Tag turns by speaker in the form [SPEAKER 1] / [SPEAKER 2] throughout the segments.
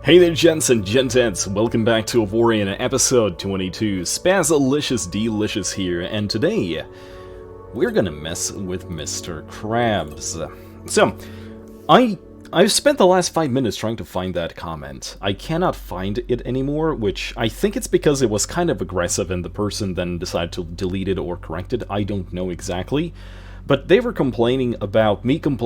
[SPEAKER 1] Hey there, gents and gentettes, welcome back to Avorion episode 22. Spazalicious Delicious here, and today we're gonna mess with Mr. Krabs. So, I've spent the last 5 minutes trying to find that comment. I cannot find it anymore, which I think it's because it was kind of aggressive and the person then decided to delete it or correct it. I don't know exactly. But they were complaining about Mr.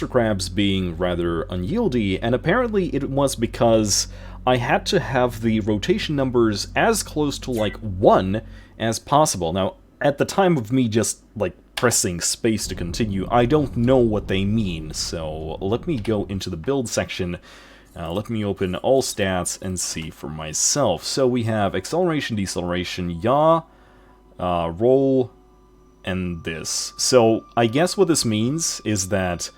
[SPEAKER 1] Krabs being rather unyieldy, and apparently it was because I had to have the rotation numbers as close to like 1 as possible. Now, at the time of me just like pressing space to continue, I don't know what they mean, so let me go into the build section. Let me open all stats and see for myself. So we have acceleration, deceleration, yaw, roll, and this. So I guess what this means is that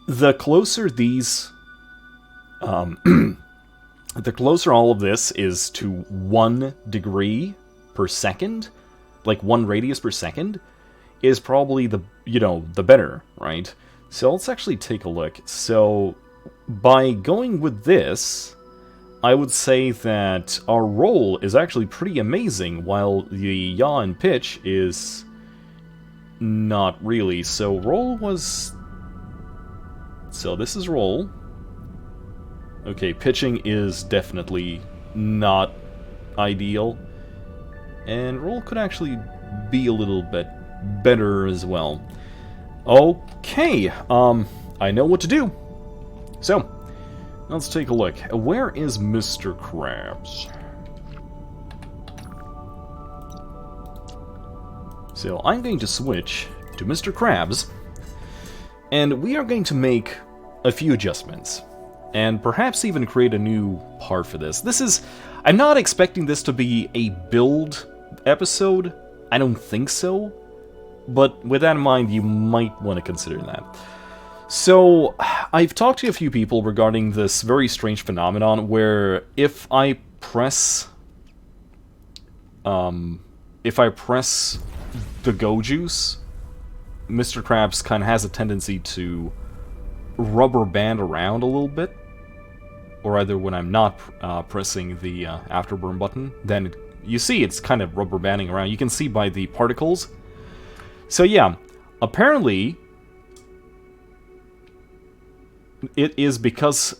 [SPEAKER 1] the closer these, the closer all of this is to 1 degree per second, like 1 radius per second, is probably the better, right? So let's actually take a look. So by going with this, I would say that our roll is actually pretty amazing, while the yaw and pitch is not really. So roll was... So this is roll. Okay, pitching is definitely not ideal. And roll could actually be a little bit better as well. Okay, I know what to do. So, let's take a look. Where is Mr. Krabs? So I'm going to switch to Mr. Krabs, and we are going to make a few adjustments, and perhaps even create a new part for this. I'm not expecting this to be a build episode. I don't think so, but with that in mind, you might want to consider that. So, I've talked to a few people regarding this very strange phenomenon where if I press the Go Juice, Mr. Krabs kind of has a tendency to rubber band around a little bit. Or either when I'm not pressing the Afterburn button, then you see it's kind of rubber banding around. You can see by the particles. So yeah, apparently it is because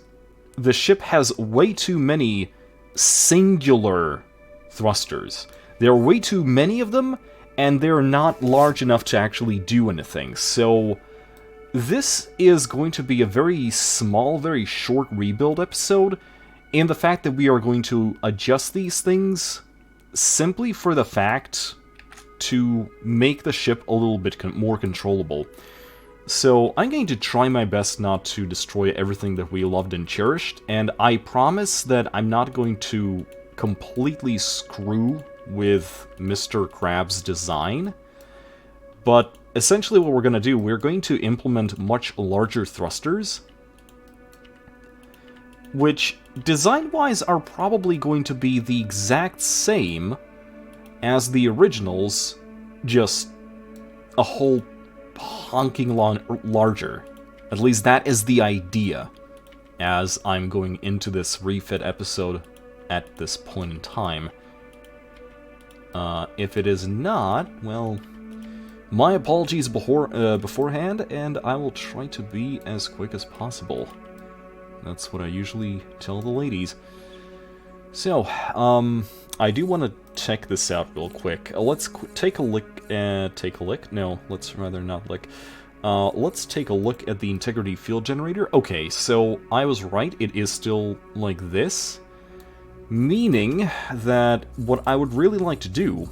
[SPEAKER 1] the ship has way too many singular thrusters. There are way too many of them, and they're not large enough to actually do anything. So this is going to be a very small, very short rebuild episode, in the fact that we are going to adjust these things simply for the fact to make the ship a little bit more controllable. So I'm going to try my best not to destroy everything that we loved and cherished, and I promise that I'm not going to completely screw with Mr. Krabs' design, but essentially what we're going to do, we're going to implement much larger thrusters, which design-wise are probably going to be the exact same as the originals, just a whole honking larger. At least that is the idea, as I'm going into this refit episode at this point in time. If it is not, well, my apologies beforehand, and I will try to be as quick as possible. That's what I usually tell the ladies. So, I do want to check this out real quick. Let's take a look at... No, let's rather not look. Let's take a look at the integrity field generator. Okay, so I was right. It is still like this. Meaning that what I would really like to do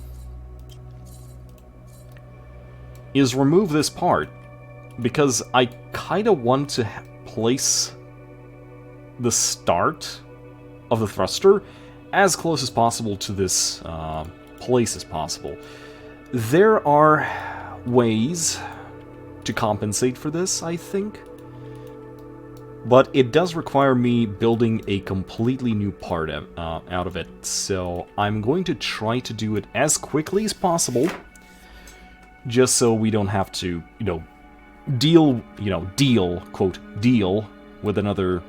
[SPEAKER 1] is remove this part, because I kind of want to place the start of the thruster as close as possible to this place as possible. There are ways to compensate for this, I think, but it does require me building a completely new part out of it, so I'm going to try to do it as quickly as possible, just so we don't have to, deal with another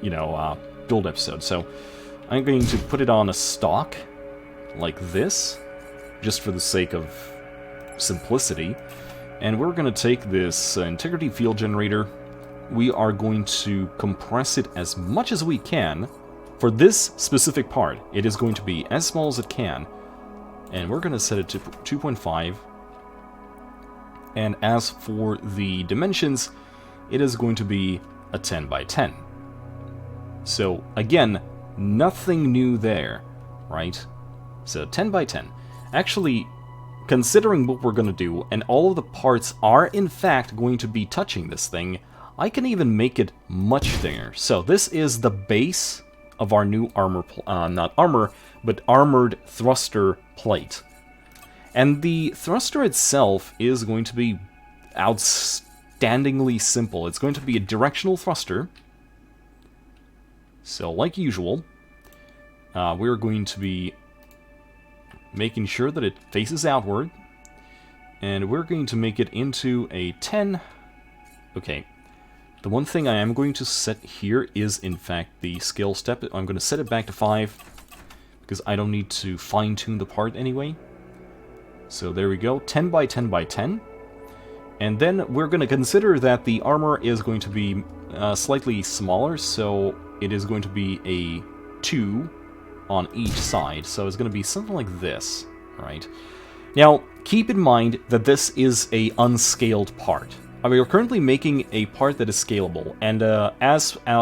[SPEAKER 1] build episode. So I'm going to put it on a stock like this, just for the sake of simplicity. And we're going to take this integrity field generator. We are going to compress it as much as we can. For this specific part, it is going to be as small as it can. And we're going to set it to 2.5. And as for the dimensions, it is going to be a 10 by 10. So, again, nothing new there, right? So, 10 by 10. Actually, considering what we're going to do, and all of the parts are in fact going to be touching this thing, I can even make it much thinner. So, this is the base of our new armor, not armor, but armored thruster plate. And the thruster itself is going to be outstandingly simple. It's going to be a directional thruster. So, like usual, we're going to be making sure that it faces outward. And we're going to make it into a 10. Okay. The one thing I am going to set here is, in fact, the scale step. I'm going to set it back to 5, because I don't need to fine-tune the part anyway. So there we go, 10 by 10 by 10. And then we're going to consider that the armor is going to be slightly smaller, so it is going to be a 2 on each side. So it's going to be something like this, right? Now, keep in mind that this is a unscaled part. We are currently making a part that is scalable, and as I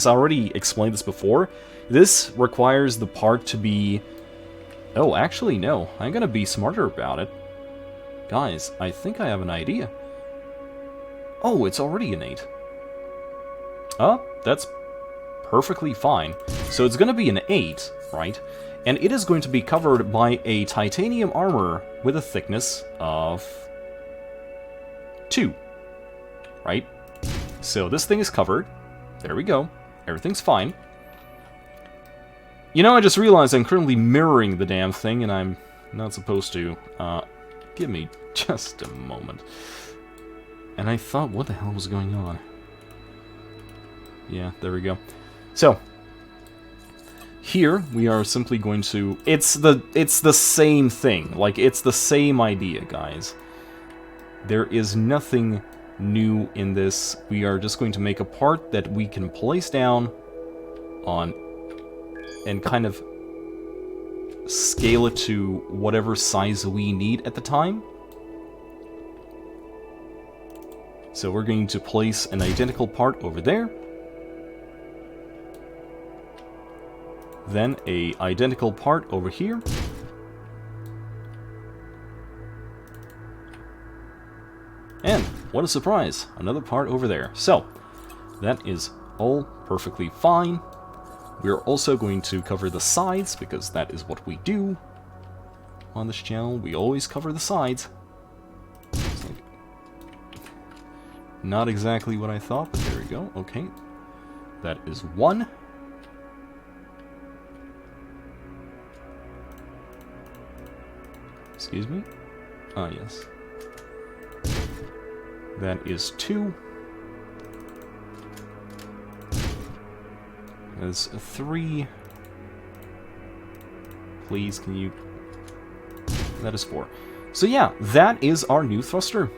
[SPEAKER 1] already explained this before, this requires the part to be... Oh, actually, no. I'm gonna be smarter about it. Guys, I think I have an idea. Oh, it's already an 8. Oh, that's perfectly fine. So it's gonna be an 8, right? And it is going to be covered by a titanium armor with a thickness of 2. Right? So this thing is covered. There we go. Everything's fine. You know, I just realized I'm currently mirroring the damn thing, and I'm not supposed to. Give me just a moment. And I thought, what the hell was going on? Yeah, there we go. So, here we are simply going to... It's the same thing. Like, it's the same idea, guys. There is nothing new in this. We are just going to make a part that we can place down on and kind of scale it to whatever size we need at the time. So we're going to place an identical part over there. Then a identical part over here. And what a surprise, another part over there. So, that is all perfectly fine. We're also going to cover the sides, because that is what we do on this channel. We always cover the sides. It's like, not exactly what I thought, but there we go. Okay, that is 1. Excuse me? Ah, yes. That is 2. That's 3. Please, can you... That is 4. So yeah, that is our new thruster.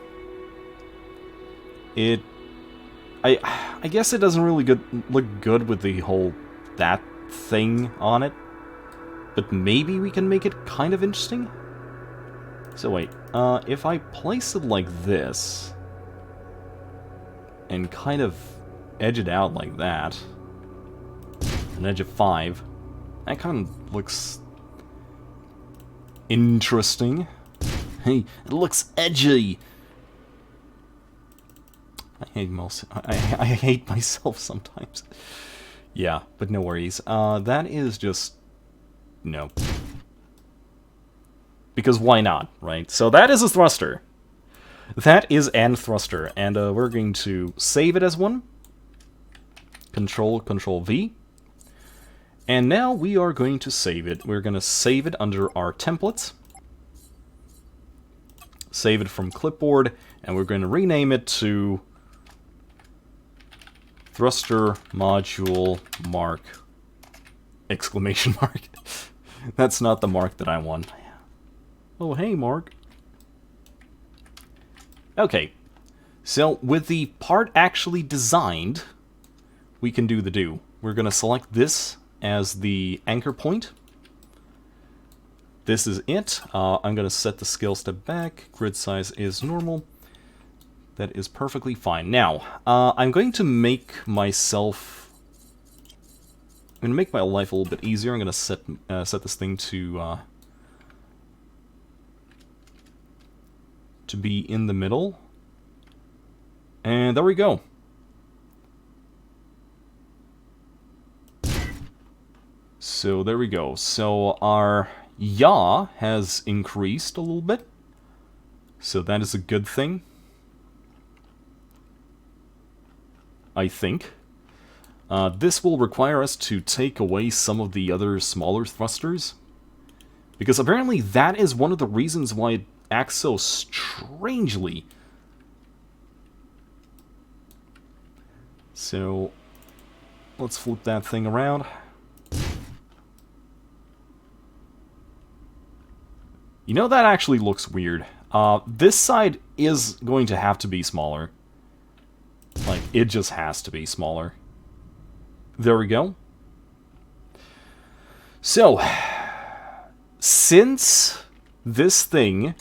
[SPEAKER 1] I guess it doesn't really look good with the whole that thing on it. But maybe we can make it kind of interesting? So wait, if I place it like this... and kind of edge it out like that. An edge of 5. That kind of looks interesting. Hey, it looks edgy. I hate myself sometimes. Yeah, but no worries. That is just... no. Because why not, right? So that is a thruster. That is an thruster, and we're going to save it as one. Control V. And now we are going to save it. We're going to save it under our templates. Save it from clipboard, and we're going to rename it to Thruster module mark. Exclamation mark. That's not the mark that I want. Oh, hey, Mark. Okay. So, with the part actually designed, we can do the do. We're going to select this as the anchor point. This is it. I'm going to set the scale step back. Grid size is normal. That is perfectly fine. Now, I'm going to make myself... I'm going to make my life a little bit easier. I'm going to set this thing to be in the middle. And there we go. So there we go. So our yaw has increased a little bit. So that is a good thing. I think. This will require us to take away some of the other smaller thrusters. Because apparently that is one of the reasons why it acts so strangely. So, let's flip that thing around. You know, that actually looks weird. This side is going to have to be smaller. Like, it just has to be smaller. There we go. So, since this thing...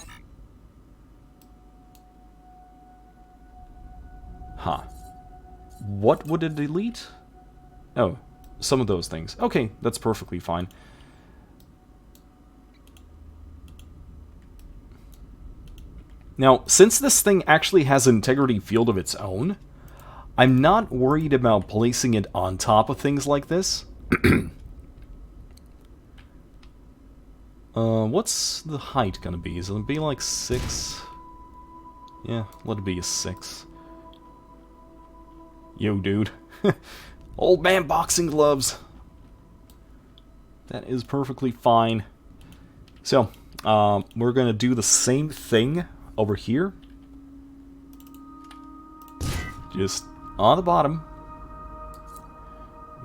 [SPEAKER 1] Huh. What would it delete? Oh, some of those things. Okay, that's perfectly fine. Now, since this thing actually has an integrity field of its own, I'm not worried about placing it on top of things like this. What's the height gonna be? Is it gonna be like 6? Yeah, let it be a 6. Yo, dude. Old man boxing gloves. That is perfectly fine. So, we're gonna do the same thing over here. Just on the bottom.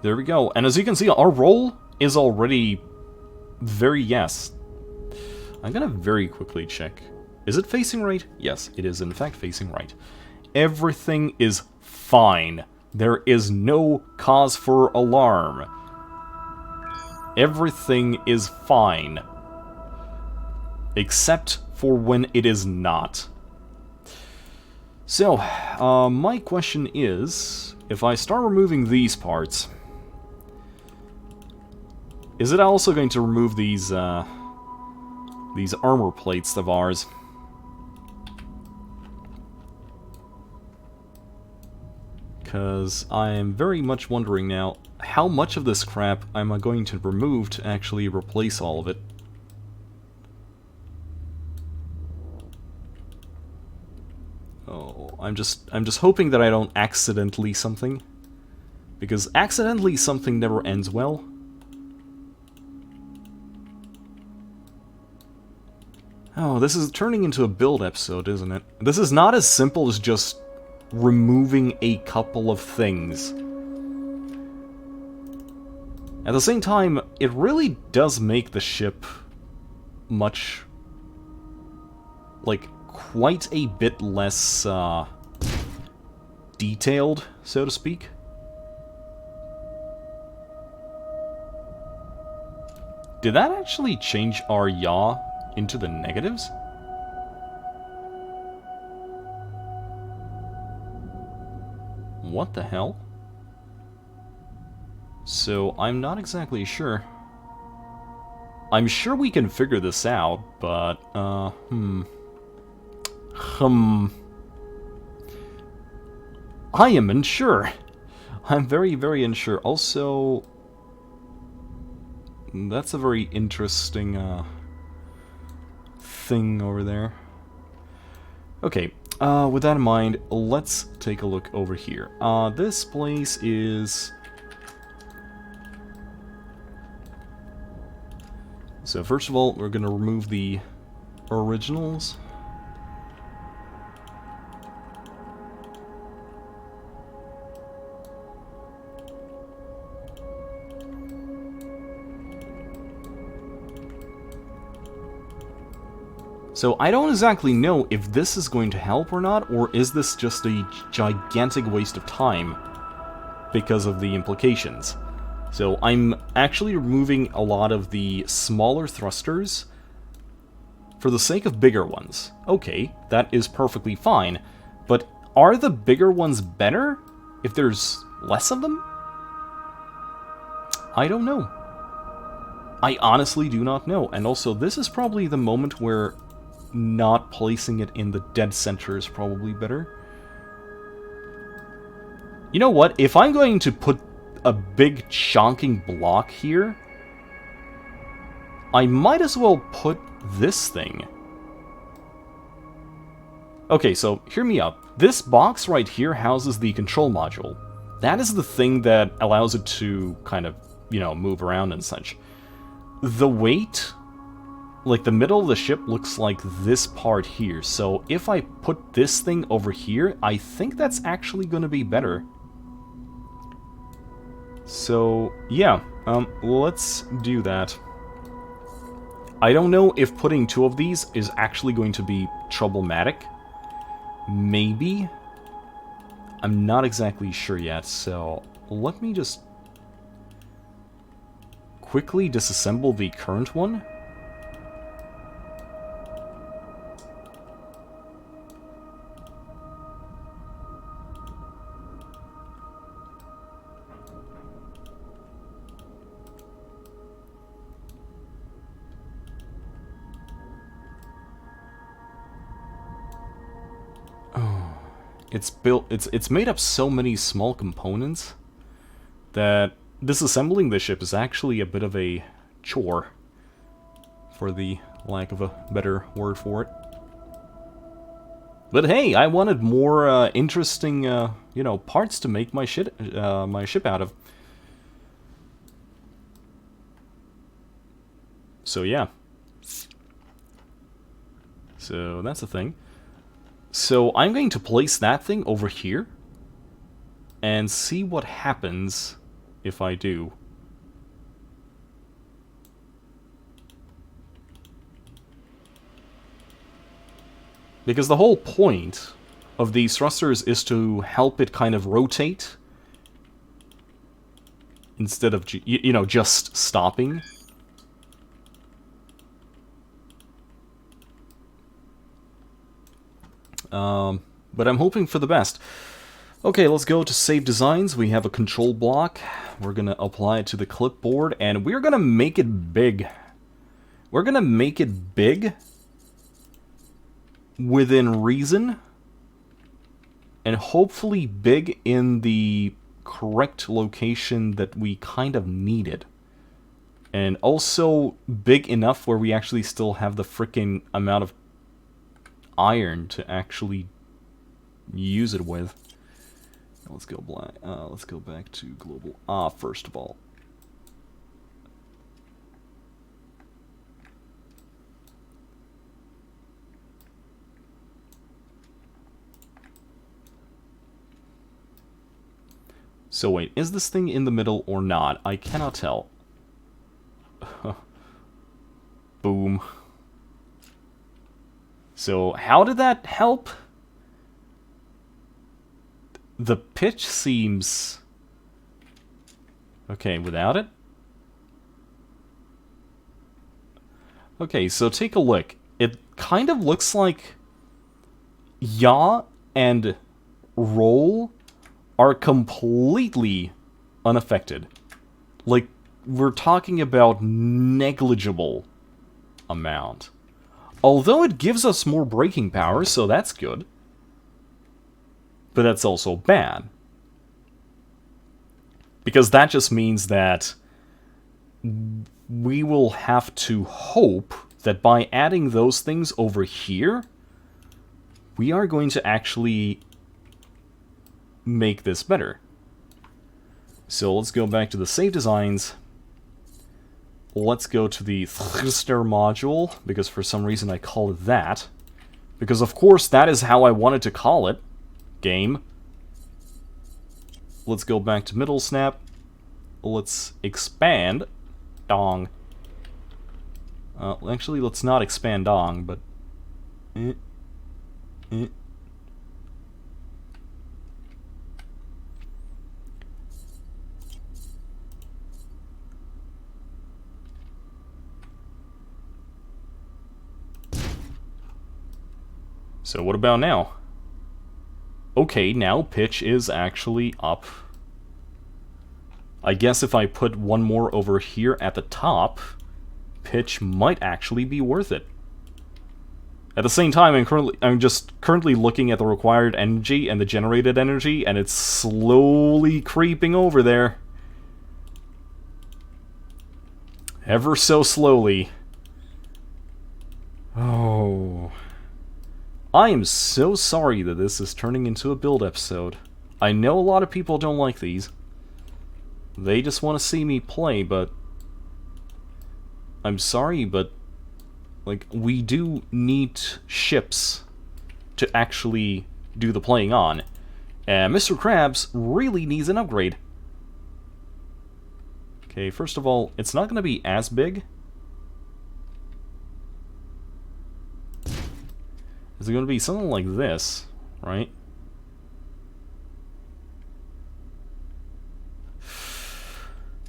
[SPEAKER 1] There we go. And as you can see, our roll is already very yes. I'm gonna very quickly check. Is it facing right? Yes, it is in fact facing right. Everything is fine. There is no cause for alarm. Everything is fine. Except for when it is not. So, my question is, if I start removing these parts, is it also going to remove these armor plates of ours? Because I am very much wondering now, how much of this crap am I going to remove to actually replace all of it? Oh, I'm just hoping that I don't accidentally something. Because accidentally something never ends well. Oh, this is turning into a build episode, isn't it? This is not as simple as just removing a couple of things. At the same time, it really does make the ship much... like, quite a bit less, detailed, so to speak. Did that actually change our yaw into the negatives? What the hell? So, I'm not exactly sure. I'm sure we can figure this out, but, I am unsure. I'm very, very unsure. Also, that's a very interesting, thing over there. Okay, with that in mind, let's take a look over here. This place is... So first of all, we're going to remove the originals. So I don't exactly know if this is going to help or not, or is this just a gigantic waste of time because of the implications. So I'm actually removing a lot of the smaller thrusters for the sake of bigger ones. Okay, that is perfectly fine, but are the bigger ones better if there's less of them? I don't know. I honestly do not know. And also, this is probably the moment where not placing it in the dead center is probably better. You know what? If I'm going to put a big chonking block here, I might as well put this thing. Okay, so hear me out. This box right here houses the control module. That is the thing that allows it to kind of, you know, move around and such. The weight, like the middle of the ship looks like this part here. So if I put this thing over here, I think that's actually going to be better. So, yeah, let's do that. I don't know if putting two of these is actually going to be problematic. Maybe. I'm not exactly sure yet, so let me just quickly disassemble the current one. It's made up so many small components that disassembling the ship is actually a bit of a chore, for the lack of a better word for it. But hey, I wanted more interesting, you know, parts to make my ship out of. So yeah. So that's the thing. So I'm going to place that thing over here and see what happens if I do. Because the whole point of these thrusters is to help it kind of rotate instead of, you know, just stopping. But I'm hoping for the best. Okay, let's go to Save Designs. We have a control block. We're going to apply it to the clipboard, and we're going to make it big. We're going to make it big within reason, and hopefully big in the correct location that we kind of needed. And also big enough where we actually still have the freaking amount of iron to actually use it with. Let's go black. Let's go back to global. First of all. So wait, is this thing in the middle or not? I cannot tell. Boom. So how did that help? The pitch seems okay without it. Okay, so take a look. It kind of looks like yaw and roll are completely unaffected. Like, we're talking about negligible amount. Although it gives us more braking power, so that's good. But that's also bad. Because that just means that we will have to hope that by adding those things over here, we are going to actually make this better. So let's go back to the Save Designs. Let's go to the thruster module, because for some reason I call it that. Because of course that is how I wanted to call it. Game. Let's go back to middle snap. Let's expand. Dong. Actually, let's not expand dong, but Mm, mm. So what about now? Okay, now pitch is actually up. I guess if I put one more over here at the top, pitch might actually be worth it. At the same time, I'm just currently looking at the required energy and the generated energy, and it's slowly creeping over there. Ever so slowly. Oh. I am so sorry that this is turning into a build episode. I know a lot of people don't like these. They just want to see me play, but... I'm sorry, but... like, we do need ships to actually do the playing on. And Mr. Krabs really needs an upgrade. Okay, first of all, it's not going to be as big. Is it going to be something like this, right?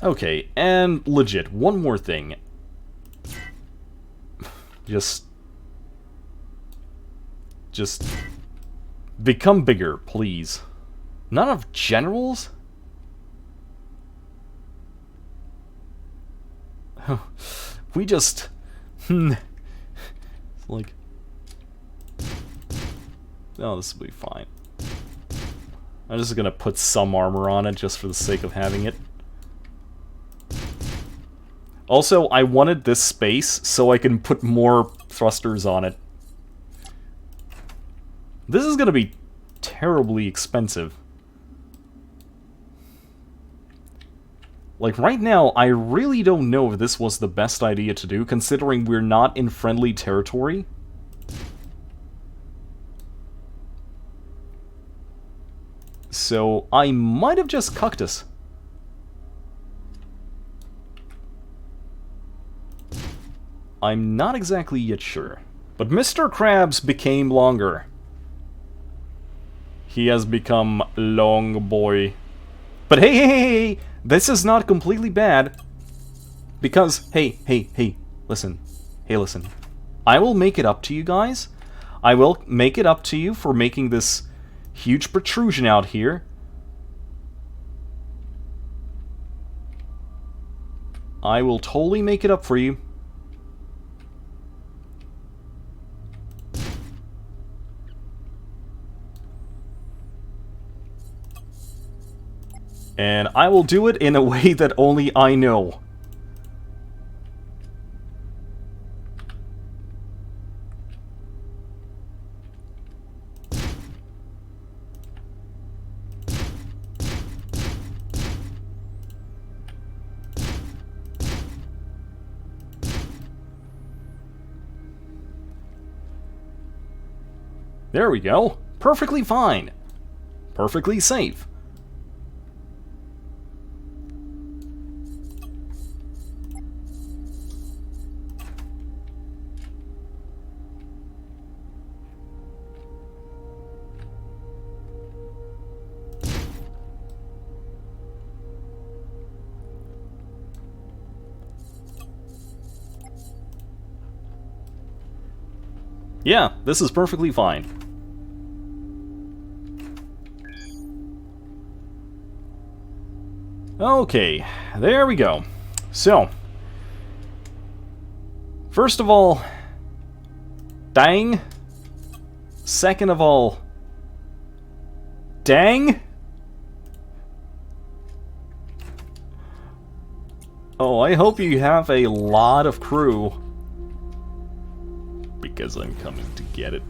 [SPEAKER 1] Okay, and legit, one more thing. Just become bigger, please. None of generals? We just... it's like... oh, this will be fine. I'm just gonna put some armor on it just for the sake of having it. Also, I wanted this space so I can put more thrusters on it. This is gonna be terribly expensive. Like, right now, I really don't know if this was the best idea to do, considering we're not in friendly territory. So, I might have just cucked us. I'm not exactly yet sure. But Mr. Krabs became longer. He has become long boy. But hey, this is not completely bad. Because, hey, listen. Hey, listen. I will make it up to you guys. I will make it up to you for making this huge protrusion out here. I will totally make it up for you. And I will do it in a way that only I know. There we go. Perfectly fine. Perfectly safe. Yeah, this is perfectly fine. Okay, there we go. So, first of all, dang. Second of all, dang. Oh, I hope you have a lot of crew. Because I'm coming to get it.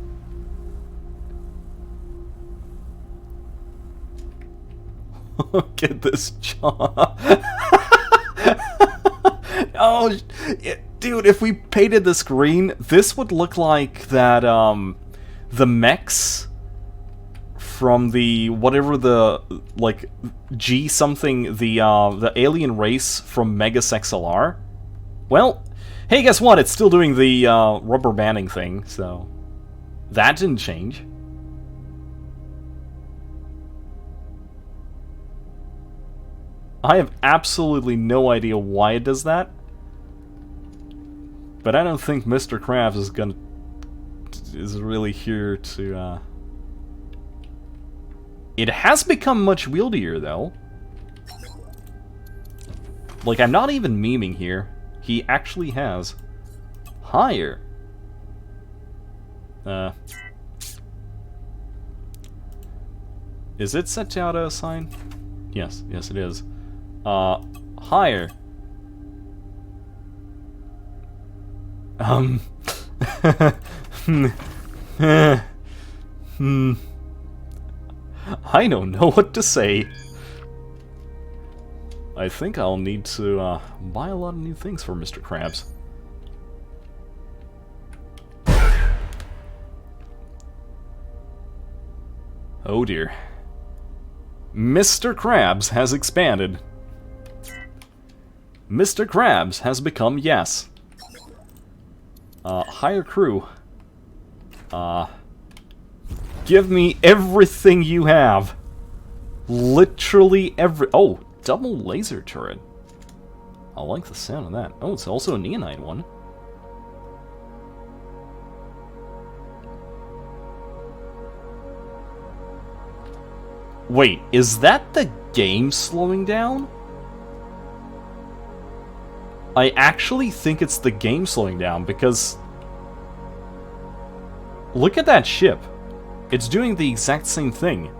[SPEAKER 1] Look at this jaw. Oh, dude, if we painted this green, this would look like that, the mechs from the, whatever the, like, G something, the alien race from Megas XLR. Well, hey, guess what? It's still doing the, rubber banding thing, so... That didn't change. I have absolutely no idea why it does that. But I don't think Mr. Krabs is really here to, It has become much wieldier, though. Like, I'm not even memeing here. He actually has higher. Is it set to auto assign? Yes, yes it is. Higher. I don't know what to say. I think I'll need to buy a lot of new things for Mr. Krabs. Oh dear. Mr. Krabs has expanded. Mr. Krabs has become yes. Hire crew. Give me everything you have. Literally every... Oh, double laser turret. I like the sound of that. Oh, it's also a neonite one. Wait, is that the game slowing down? I actually think it's the game slowing down, because... Look at that ship. It's doing the exact same thing.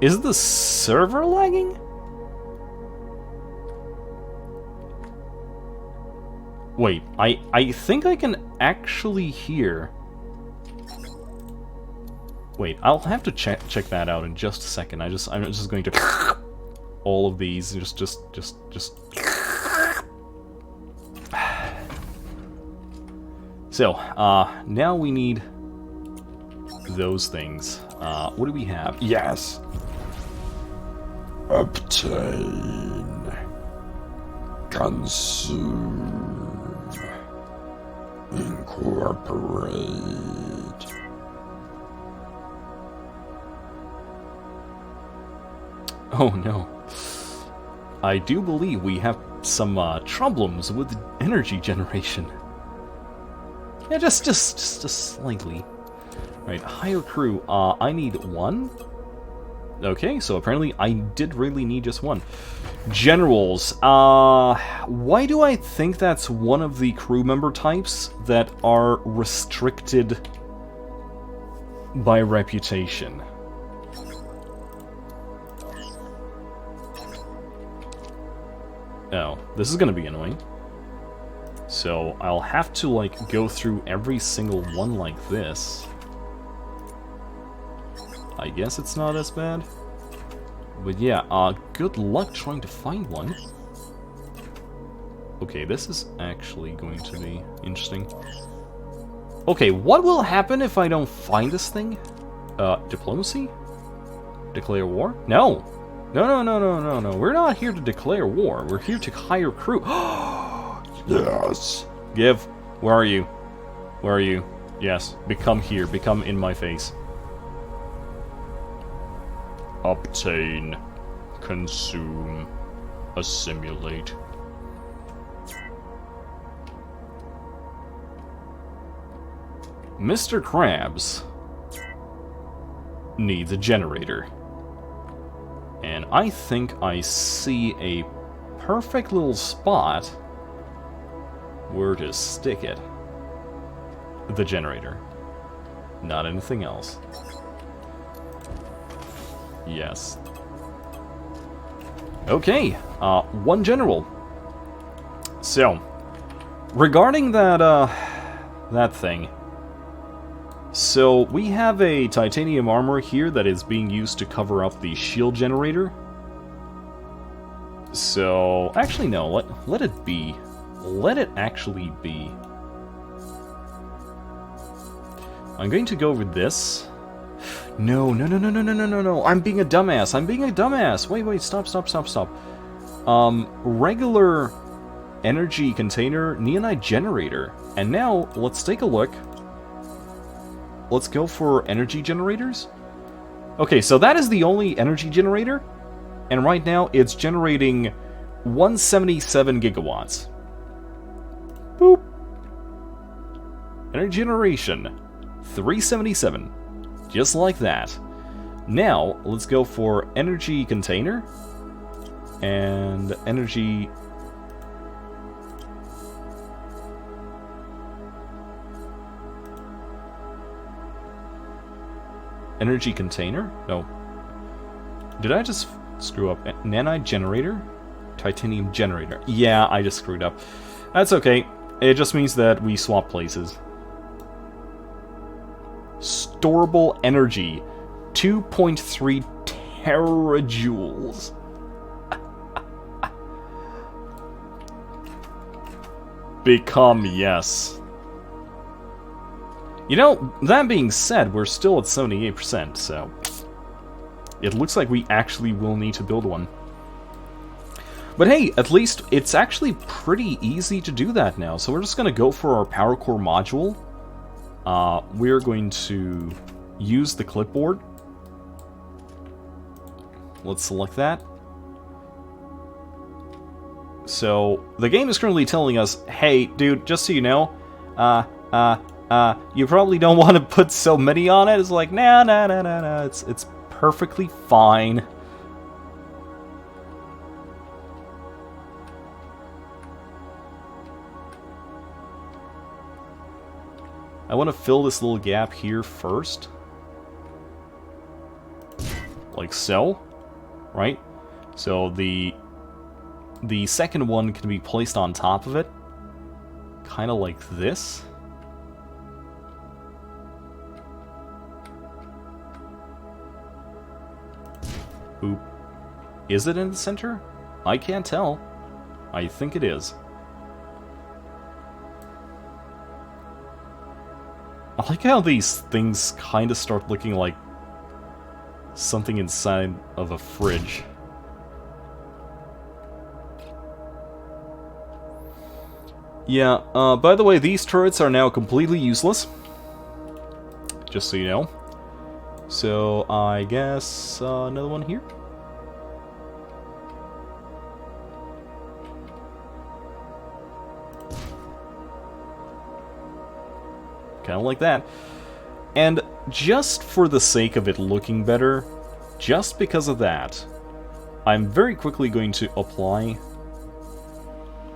[SPEAKER 1] Is the server lagging? Wait, I think I can actually hear... Wait, I'll have to check that out in just a second. I'm just going to all of these just So, now we need those things. What do we have? Yes.
[SPEAKER 2] Obtain. Consume. Incorporate.
[SPEAKER 1] Oh no. I do believe we have some problems with energy generation. Yeah, just slightly. Right, hire crew. I need one. Okay, so apparently I did really need just one. Generals. Why do I think that's one of the crew member types that are restricted by reputation? Oh, this is gonna be annoying. So I'll have to, like, go through every single one like this. I guess it's not as bad. But yeah, good luck trying to find one. Okay, this is actually going to be interesting. Okay, what will happen if I don't find this thing? Diplomacy? Declare war? No! No. We're not here to declare war. We're here to hire crew.
[SPEAKER 2] Yes.
[SPEAKER 1] Give. Where are you? Where are you? Yes. Become here. Become in my face. Obtain. Consume. Assimilate. Mr. Krabs needs a generator. And I think I see a perfect little spot where to stick it. The generator. Not anything else. Yes. Okay, one general. So, regarding that thing. So, we have a titanium armor here that is being used to cover up the shield generator. So, actually no, let it be. Let it actually be. I'm going to go with this. No. I'm being a dumbass. Wait, stop. Regular energy container, neonite generator. And now, let's take a look. Let's go for energy generators. Okay, so that is the only energy generator. And right now, it's generating 177 gigawatts. Boop. Energy generation, 377. Just like that. Now, let's go for energy container. And energy... Energy container? No. Did I just screw up? Nanite generator? Titanium generator. Yeah, I just screwed up. That's okay. It just means that we swap places. Storable energy. 2.3 terajoules. Become yes. You know, that being said, we're still at 78%, so... It looks like we actually will need to build one. But hey, at least it's actually pretty easy to do that now. So we're just going to go for our power core module. We're going to use the clipboard. Let's select that. So the game is currently telling us, hey, dude, just so you know, you probably don't want to put so many on it. It's like, nah, it's perfectly fine. I want to fill this little gap here first. Like so, right? So the second one can be placed on top of it. Kind of like this. Boop. Is it in the center? I can't tell. I think it is. I like how these things kind of start looking like something inside of a fridge. Yeah, by the way, these turrets are now completely useless. Just so you know. So, I guess another one here. Kind of like that. And just for the sake of it looking better, just because of that, I'm very quickly going to apply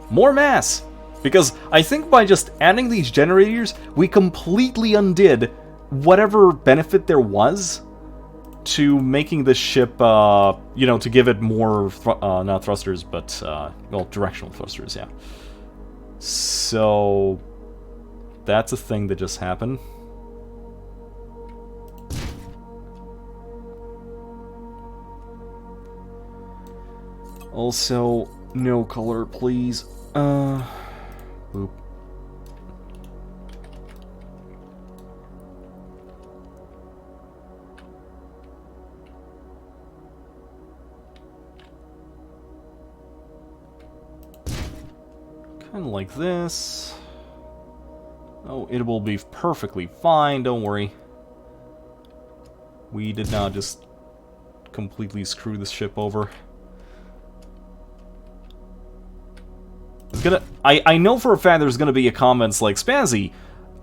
[SPEAKER 1] more mass! Because I think by just adding these generators, we completely undid whatever benefit there was to making this ship, you know, to give it more, not thrusters, but, well, directional thrusters, yeah. So, that's a thing that just happened. Also, no color, please. Boop. Kind of like this. Oh, it will be perfectly fine, don't worry. We did not just completely screw this ship over. I know for a fact there's gonna be a comments like, Spazzy,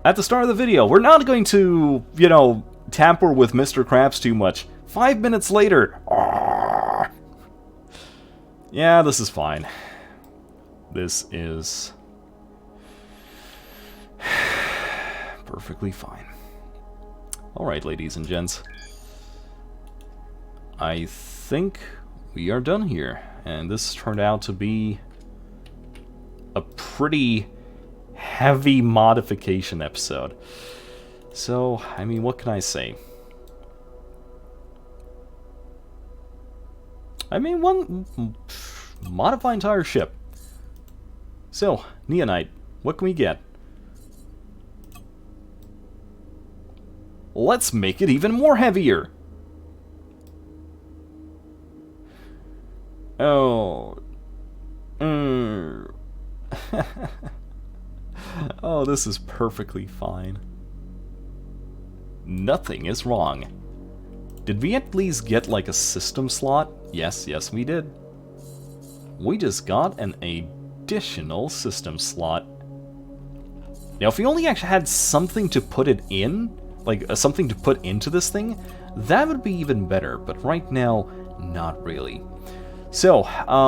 [SPEAKER 1] at the start of the video, we're not going to, you know, tamper with Mr. Krabs too much. 5 minutes later, yeah, this is fine. This is perfectly fine. Alright, ladies and gents. I think we are done here. And this turned out to be a pretty heavy modification episode. So, I mean, what can I say? I mean, modify entire ship. So, Neonite, what can we get? Let's make it even more heavier! Oh... Oh, this is perfectly fine. Nothing is wrong. Did we at least get like a system slot? Yes, yes we did. We just got an additional system slot. Now if we only actually had something to put it in, like something to put into this thing, that would be even better, but right now, not really. So,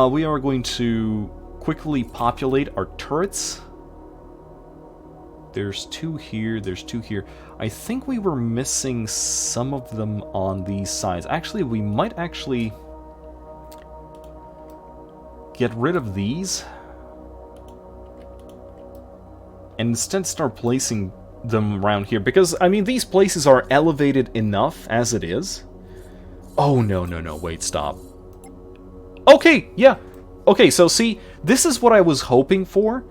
[SPEAKER 1] we are going to quickly populate our turrets. There's 2 here, there's 2 here. I think we were missing some of them on these sides. Actually, we might actually get rid of these and instead start placing them around here. Because, I mean, these places are elevated enough as it is. Oh, no, no, no, wait, stop. Okay, yeah. Okay, so see, this is what I was hoping for.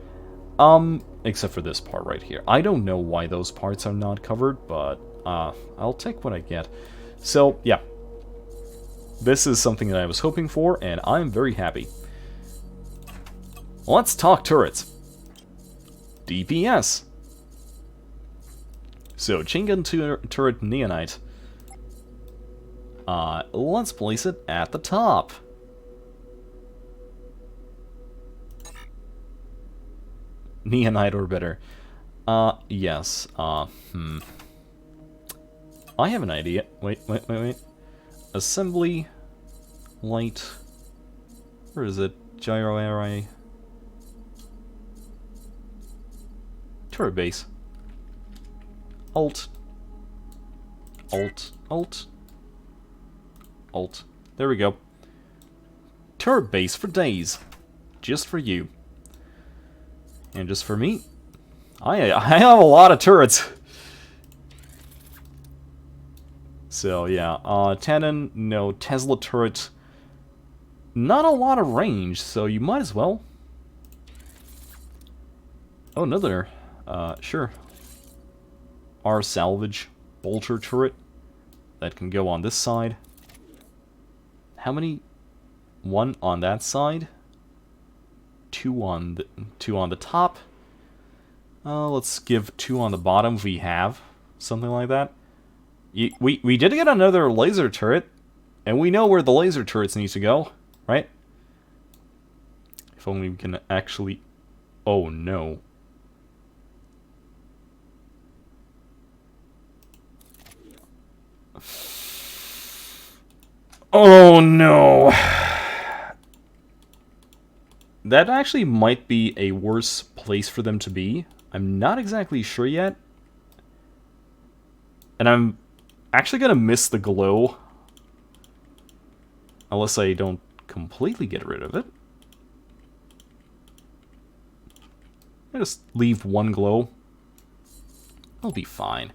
[SPEAKER 1] Except for this part right here. I don't know why those parts are not covered, but I'll take what I get. So, yeah. This is something that I was hoping for, and I'm very happy. Let's talk turrets. DPS. So, chain gun turret Neonite. Let's place it at the top. Neonite or better. Yes. I have an idea. Wait. Assembly. Light. Where is it? Gyro array. Turret base. Alt. There we go. Turret base for days. Just for you. And just for me. I have a lot of turrets. So yeah, Tannen, no, Tesla turret. Not a lot of range, so you might as well. Oh, another, sure. Our salvage bolter turret. That can go on this side. How many? 1 on that side. 2 on the top. Let's give 2 on the bottom if we have something like that. We did get another laser turret, and we know where the laser turrets need to go, right? If only we can actually... Oh no. Oh no. That actually might be a worse place for them to be. I'm not exactly sure yet. And I'm actually going to miss the glow. Unless I don't completely get rid of it. I just leave 1 glow. I'll be fine.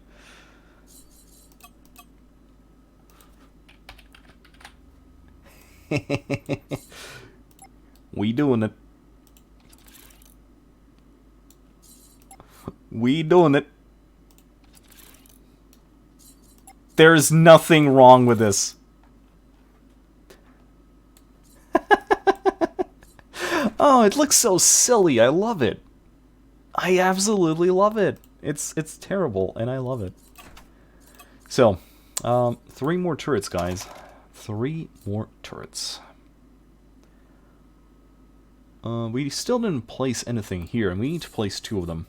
[SPEAKER 1] We doing it. We doing it. There's nothing wrong with this. Oh, it looks so silly. I love it. I absolutely love it. It's terrible, and I love it. So, 3 more turrets, guys. 3 more turrets. We still didn't place anything here, and we need to place 2 of them.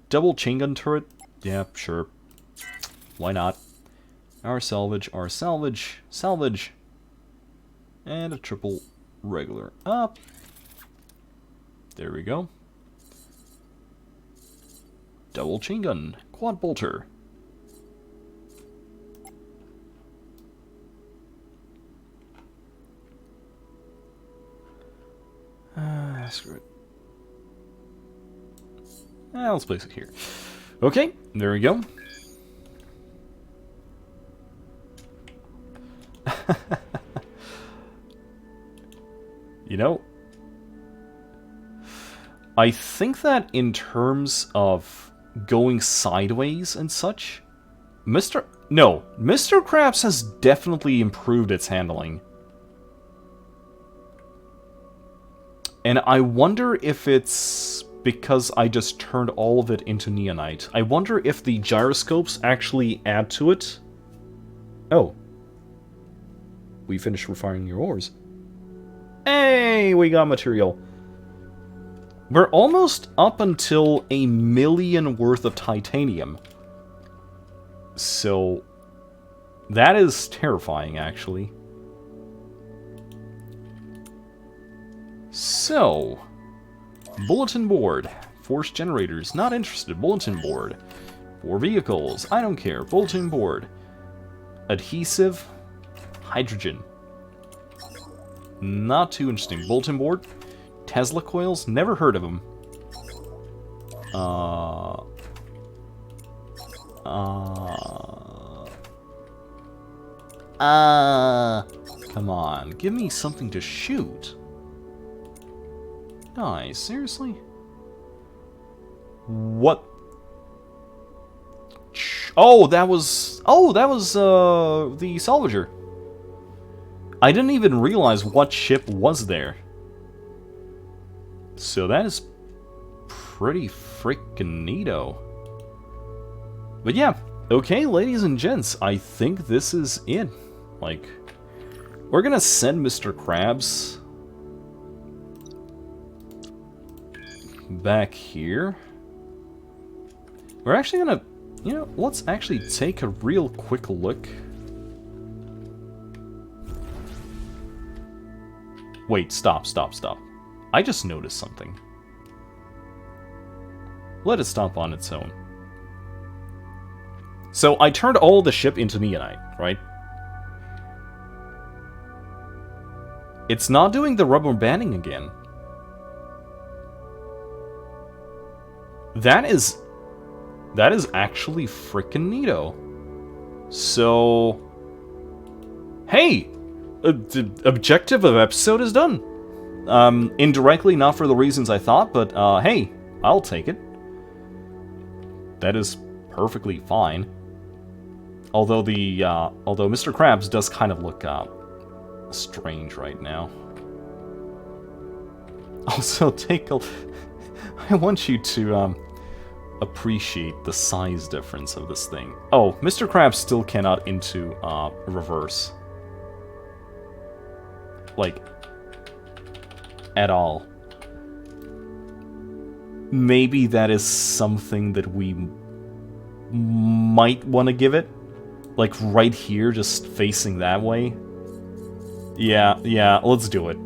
[SPEAKER 1] Double chain gun turret? Yeah, sure. Why not? Our salvage, salvage. And a triple regular up. There we go. Double chain gun, quad bolter. Screw it. Let's place it here. Okay, there we go. You know, I think that in terms of going sideways and such, Mr. Krabs has definitely improved its handling. And I wonder if it's because I just turned all of it into neonite. I wonder if the gyroscopes actually add to it. Oh. We finished refining your ores. Hey, we got material. We're almost up until 1 million worth of titanium. So, that is terrifying, actually. So, bulletin board. Force generators, not interested. Bulletin board. 4 vehicles, I don't care. Bulletin board. Adhesive. Hydrogen. Not too interesting. Bulletin board. Tesla coils, never heard of them. Come on, give me something to shoot. Guys, seriously? What? Oh, that was the salvager. I didn't even realize what ship was there. So that is pretty freaking neato. But yeah, okay, ladies and gents, I think this is it. Like, we're gonna send Mr. Krabs back here. We're actually gonna, you know, let's actually take a real quick look. Wait, stop. I just noticed something. Let it stop on its own. So I turned all the ship into neonite, right? It's not doing the rubber banding again. That is actually freaking neato. So, hey, the objective of episode is done. Indirectly, not for the reasons I thought, but hey, I'll take it. That is perfectly fine. Although although Mr. Krabs does kind of look strange right now. Also, I want you to appreciate the size difference of this thing. Oh, Mr. Krabs still cannot into reverse. Like, at all. Maybe that is something that we might want to give it. Like, right here, just facing that way. Yeah, let's do it.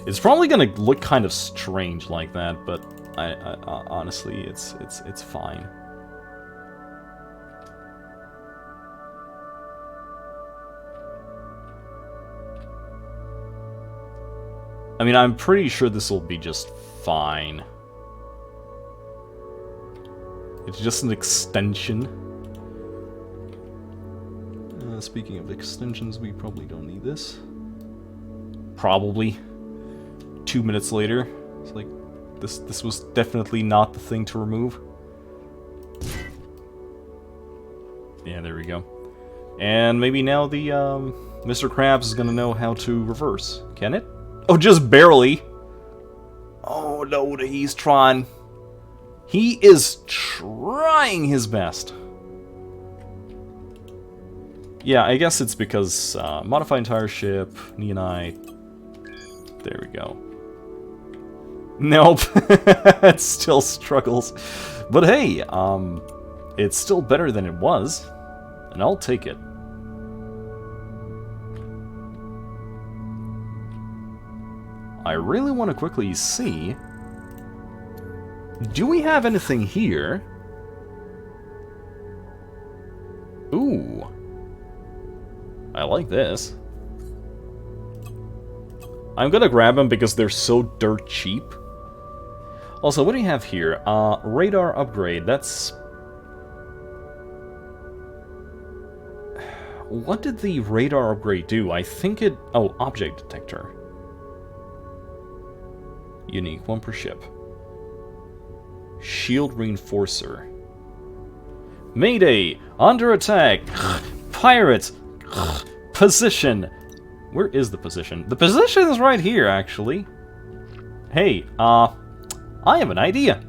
[SPEAKER 1] It's probably gonna look kind of strange like that, but I honestly, it's fine. I mean, I'm pretty sure this will be just fine. It's just an extension. Speaking of extensions, we probably don't need this. Probably. 2 minutes later, it's like, this was definitely not the thing to remove. Yeah, there we go. And maybe now the, Mr. Krabs is gonna know how to reverse. Can it? Oh, just barely! Oh no, he's trying. He is trying his best. Yeah, I guess it's because, modify entire ship, neonite. There we go. Nope. It still struggles. But hey, it's still better than it was. And I'll take it. I really want to quickly see... Do we have anything here? Ooh. I like this. I'm gonna grab them because they're so dirt cheap. Also, what do you have here? Radar upgrade, that's... What did the radar upgrade do? I think it... Oh, object detector. Unique, 1 per ship. Shield reinforcer. Mayday! Under attack! Pirates! Position! Where is the position? The position is right here, actually. Hey, I have an idea.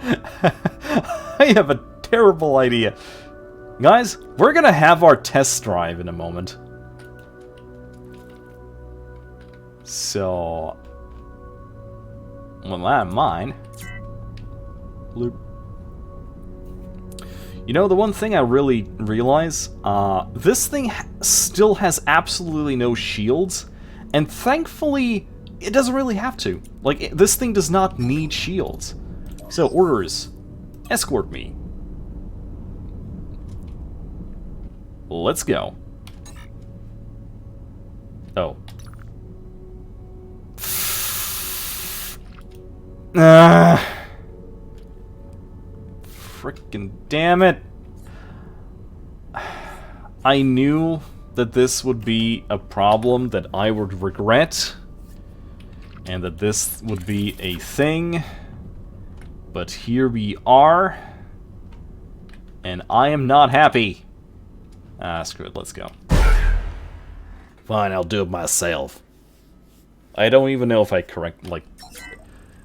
[SPEAKER 1] I have a terrible idea. Guys, we're gonna have our test drive in a moment. So... With that in mind... Bloop. You know, the one thing I really realize, this thing still has absolutely no shields, and thankfully, it doesn't really have to. Like, this thing does not need shields. So, orders. Escort me. Let's go. Oh. Frickin' damn it. I knew that this would be a problem that I would regret, and that this would be a thing, but here we are, and I am not happy. Screw it, let's go. Fine, I'll do it myself. I don't even know if I correct, like...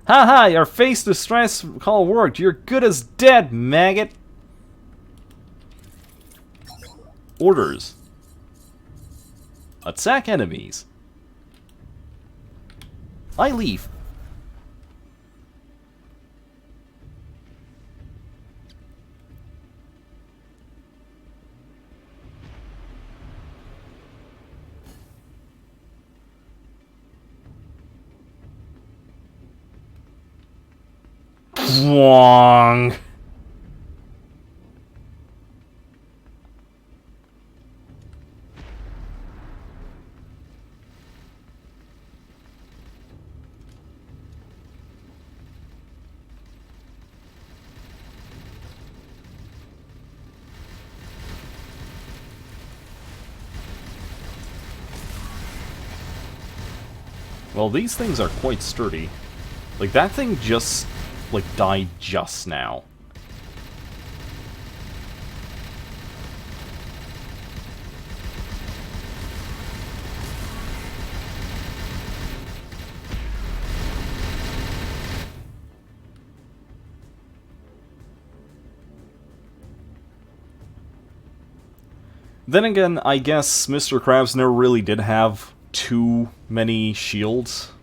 [SPEAKER 1] Haha, your face distress call worked. You're good as dead, maggot. Orders. Attack enemies. I leave. Wong. Well, these things are quite sturdy. Like, that thing just, like, died just now. Then again, I guess Mr. Krabs never really did have too many shields.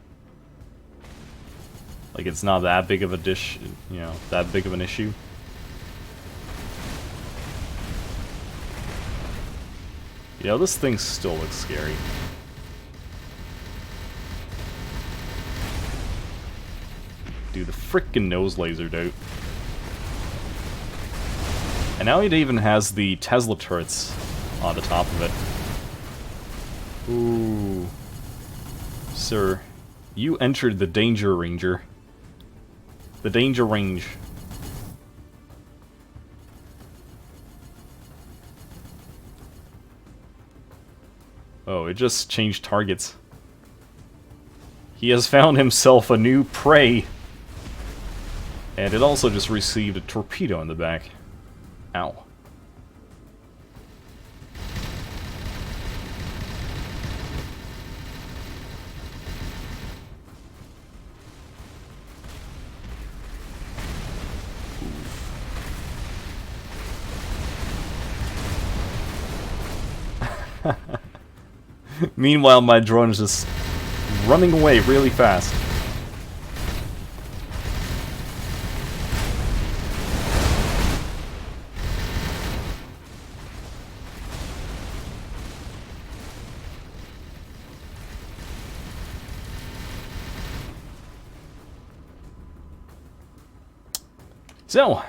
[SPEAKER 1] Like, it's not that big of a dish, you know, that big of an issue. You know, this thing still looks scary. Dude, the frickin' nose lasered out. And now it even has the Tesla turrets on the top of it. Ooh. Sir, you entered the danger ranger. The danger range. Oh, it just changed targets. He has found himself a new prey. And it also just received a torpedo in the back. Ow. Meanwhile, my drone is just running away really fast. So,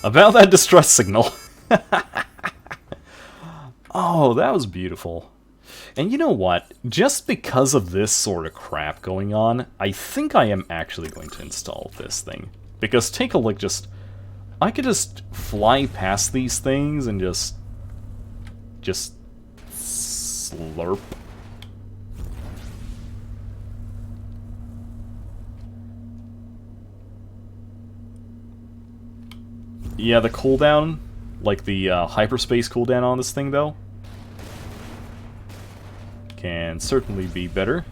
[SPEAKER 1] about that distress signal. Oh, that was beautiful. And you know what? Just because of this sort of crap going on, I think I am actually going to install this thing. Because take a look, I could just fly past these things and just slurp. Yeah, the cooldown like the hyperspace cooldown on this thing, though. Can certainly be better.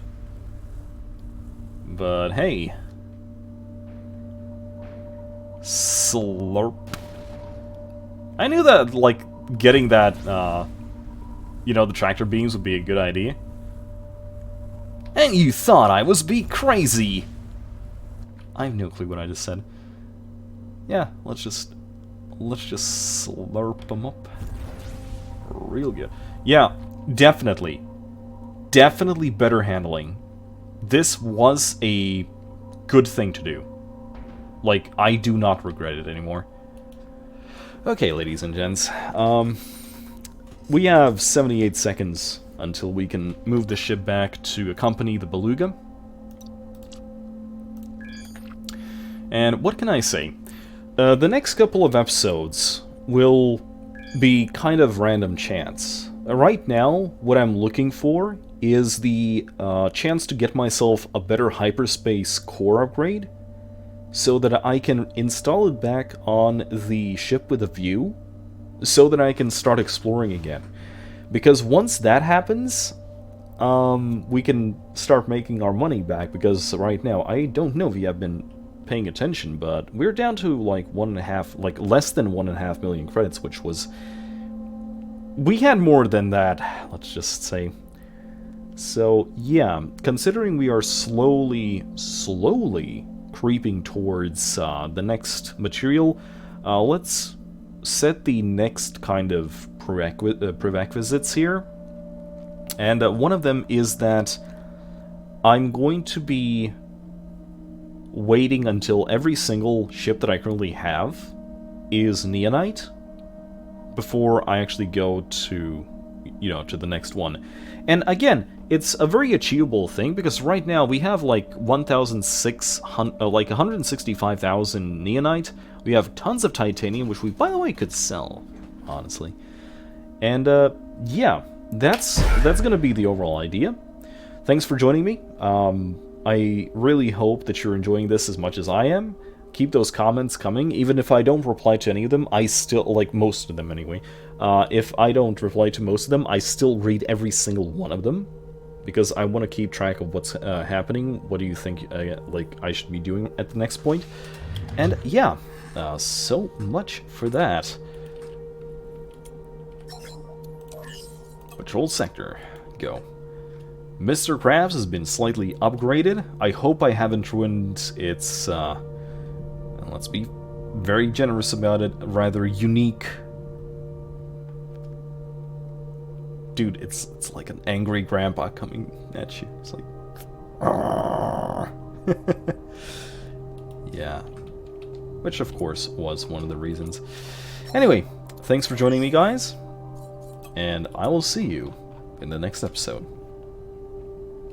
[SPEAKER 1] But hey. Slurp. I knew that, like, getting that, you know, the tractor beams would be a good idea. And you thought I was crazy! I have no clue what I just said. Yeah, let's just slurp them up. Real good. Yeah, definitely. Definitely better handling. This was a good thing to do. Like, I do not regret it anymore. Okay, ladies and gents. We have 78 seconds until we can move the ship back to accompany the Beluga. And what can I say? The next couple of episodes will be kind of random chance. Right now, what I'm looking for is the chance to get myself a better hyperspace core upgrade, so that I can install it back on the ship with a view, so that I can start exploring again. Because once that happens, we can start making our money back, because right now, I don't know if you have been paying attention, but we're down to like less than 1.5 million credits, which was... We had more than that, let's just say. So, yeah, considering we are slowly creeping towards the next material, let's set the next kind of prerequisites here. And one of them is that I'm going to be waiting until every single ship that I currently have is Neonite before I actually go to, you know, to the next one. And again, it's a very achievable thing, because right now we have like 165,000 Neonite. We have tons of titanium, which we, by the way, could sell, honestly. And yeah, that's gonna be the overall idea. Thanks for joining me. I really hope that you're enjoying this as much as I am. Keep those comments coming. Even if I don't reply to any of them, I still, like most of them anyway, if I don't reply to most of them, I still read every single one of them, because I want to keep track of what's happening. What do you think like I should be doing at the next point? And yeah, so much for that. Patrol sector, go. Mr. Krabs has been slightly upgraded. I hope I haven't ruined its, let's be very generous about it, rather unique... Dude, it's like an angry grandpa coming at you. It's like... Yeah. Which, of course, was one of the reasons. Anyway, thanks for joining me, guys. And I will see you in the next episode.